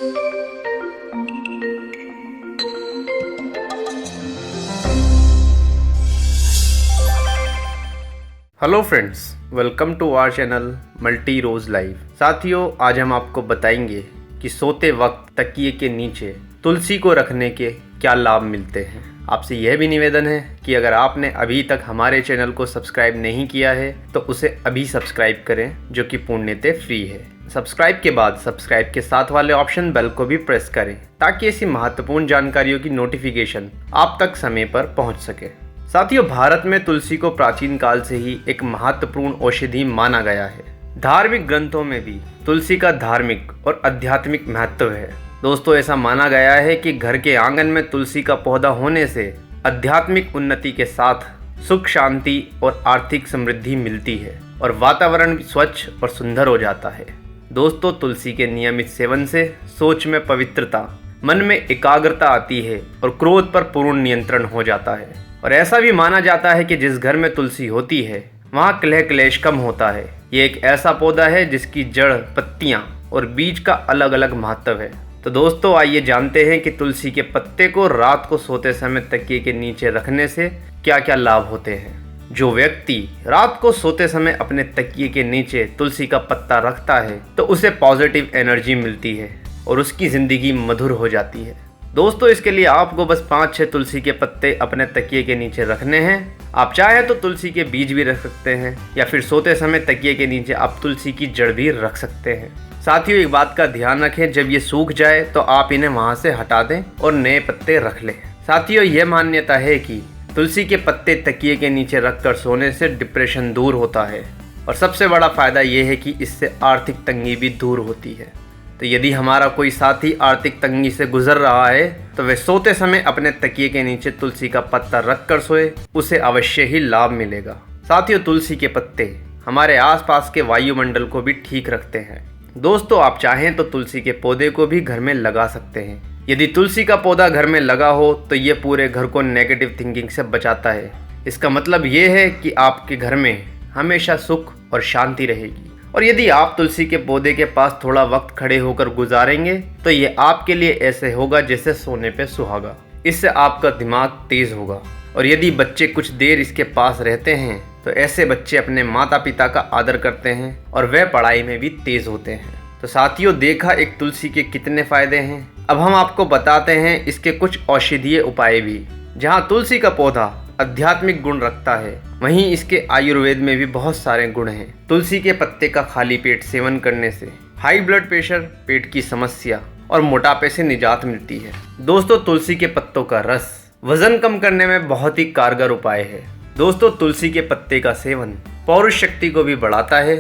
Hello friends, welcome to our channel Multi Rose Live. साथियों, आज हम आपको बताएंगे कि सोते वक्त तकिए के नीचे तुलसी को रखने के क्या लाभ मिलते हैं। आपसे यह भी निवेदन है कि अगर आपने अभी तक हमारे चैनल को सब्सक्राइब नहीं किया है तो उसे अभी सब्सक्राइब करें, जो कि पूर्णतः फ्री है। सब्सक्राइब के बाद सब्सक्राइब के साथ वाले ऑप्शन बेल को भी प्रेस करें ताकि ऐसी महत्वपूर्ण जानकारियों की नोटिफिकेशन आप तक समय पर पहुंच सके। साथियों, भारत में तुलसी को प्राचीन काल से ही एक महत्वपूर्ण औषधि माना गया है। धार्मिक ग्रंथों में भी तुलसी का धार्मिक और आध्यात्मिक महत्व है। दोस्तों, ऐसा माना गया है कि घर के आंगन में तुलसी का पौधा होने से आध्यात्मिक उन्नति के साथ सुख, शांति और आर्थिक समृद्धि मिलती है और वातावरण भी स्वच्छ और सुंदर हो जाता है। दोस्तों, तुलसी के नियमित सेवन से सोच में पवित्रता, मन में एकाग्रता आती है और क्रोध पर पूर्ण नियंत्रण हो जाता है। और ऐसा भी माना जाता है कि जिस घर में तुलसी होती है वहाँ कलह क्लेश कम होता है। ये एक ऐसा पौधा है जिसकी जड़, पत्तियाँ और बीज का अलग अलग महत्व है। तो दोस्तों, आइए जानते हैं कि तुलसी के पत्ते को रात को सोते समय तकिए के नीचे रखने से क्या क्या लाभ होते हैं। जो व्यक्ति रात को सोते समय अपने तकिए के नीचे तुलसी का पत्ता रखता है तो उसे पॉजिटिव एनर्जी मिलती है और उसकी ज़िंदगी मधुर हो जाती है। दोस्तों, इसके लिए आपको बस 5-6 तुलसी के पत्ते अपने तकिए के नीचे रखने हैं। आप चाहें तो तुलसी के बीज भी रख सकते हैं या फिर सोते समय तकिए के नीचे आप तुलसी की जड़ भी रख सकते हैं। साथियों, एक बात का ध्यान रखें, जब ये सूख जाए तो आप इन्हें वहां से हटा दें और नए पत्ते रख लें। साथियों, यह मान्यता है कि तुलसी के पत्ते तकिए के नीचे रखकर सोने से डिप्रेशन दूर होता है और सबसे बड़ा फायदा यह है कि इससे आर्थिक तंगी भी दूर होती है। तो यदि हमारा कोई साथी आर्थिक तंगी से गुजर रहा है तो वह सोते समय अपने तकिए के नीचे तुलसी का पत्ता रख कर सोए, उसे अवश्य ही लाभ मिलेगा। साथियों, तुलसी के पत्ते हमारे आसपास के वायुमंडल को भी ठीक रखते हैं। दोस्तों, आप चाहें तो तुलसी के पौधे को भी घर में लगा सकते हैं। यदि तुलसी का पौधा घर में लगा हो तो ये पूरे घर को नेगेटिव थिंकिंग से बचाता है। इसका मतलब ये है कि आपके घर में हमेशा सुख और शांति रहेगी। और यदि आप तुलसी के पौधे के पास थोड़ा वक्त खड़े होकर गुजारेंगे तो ये आपके लिए ऐसे होगा जैसे सोने पे सुहागा। इससे आपका दिमाग तेज होगा। और यदि बच्चे कुछ देर इसके पास रहते हैं तो ऐसे बच्चे अपने माता पिता का आदर करते हैं और वह पढ़ाई में भी तेज होते हैं। तो साथियों, देखा एक तुलसी के कितने फायदे हैं। अब हम आपको बताते हैं इसके कुछ औषधीय उपाय भी। जहाँ तुलसी का पौधा आध्यात्मिक गुण रखता है, वहीं इसके आयुर्वेद में भी बहुत सारे गुण हैं। तुलसी के पत्ते का खाली पेट सेवन करने से हाई ब्लड प्रेशर, पेट की समस्या और मोटापे से निजात मिलती है। दोस्तों, तुलसी के पत्तों का रस वजन कम करने में बहुत ही कारगर उपाय है। दोस्तों, तुलसी के पत्ते का सेवन पौरुष शक्ति को भी बढ़ाता है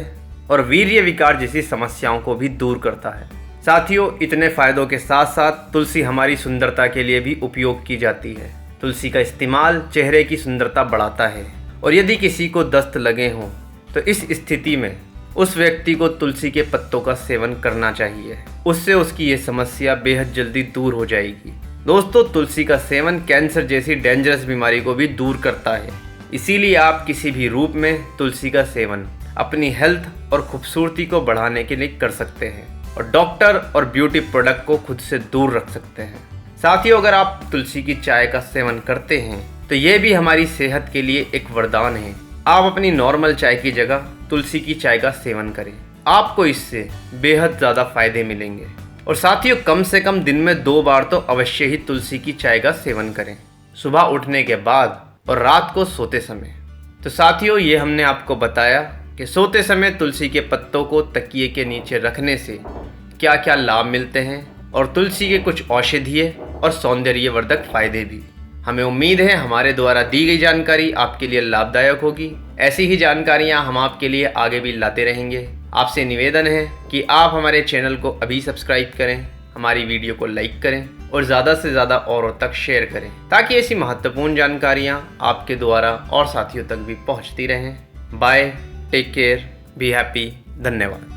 और वीर्य विकार जैसी समस्याओं को भी दूर करता है। साथियों, इतने फायदों के साथ साथ तुलसी हमारी सुंदरता के लिए भी उपयोग की जाती है। तुलसी का इस्तेमाल चेहरे की सुंदरता बढ़ाता है और यदि किसी को दस्त लगे हों तो इस स्थिति में उस व्यक्ति को तुलसी के पत्तों का सेवन करना चाहिए। उससे उसकी ये समस्या बेहद जल्दी दूर हो जाएगी। दोस्तों, तुलसी का सेवन कैंसर जैसी डेंजरस बीमारी को भी दूर करता है। इसीलिए आप किसी भी रूप में तुलसी का सेवन अपनी हेल्थ और खूबसूरती को बढ़ाने के लिए कर सकते हैं और डॉक्टर और ब्यूटी प्रोडक्ट को खुद से दूर रख सकते हैं। साथियों, अगर आप तुलसी की चाय का सेवन करते हैं तो ये भी हमारी सेहत के लिए एक वरदान है। आप अपनी नॉर्मल चाय की जगह तुलसी की चाय का सेवन करें, आपको इससे बेहद ज़्यादा फायदे मिलेंगे। और साथियों, कम से कम दिन में 2 बार तो अवश्य ही तुलसी की चाय का सेवन करें, सुबह उठने के बाद और रात को सोते समय। तो साथियों, ये हमने आपको बताया कि सोते समय तुलसी के पत्तों को तकिए के नीचे रखने से क्या क्या लाभ मिलते हैं और तुलसी के कुछ औषधीय और सौंदर्यवर्धक फायदे भी। हमें उम्मीद है हमारे द्वारा दी गई जानकारी आपके लिए लाभदायक होगी। ऐसी ही जानकारियां हम आपके लिए आगे भी लाते रहेंगे। आपसे निवेदन है कि आप हमारे चैनल को अभी सब्सक्राइब करें, हमारी वीडियो को लाइक करें और ज़्यादा से ज़्यादा औरों तक शेयर करें ताकि ऐसी महत्वपूर्ण जानकारियां आपके द्वारा और साथियों तक भी पहुंचती रहें। Bye, take care, be happy. धन्यवाद।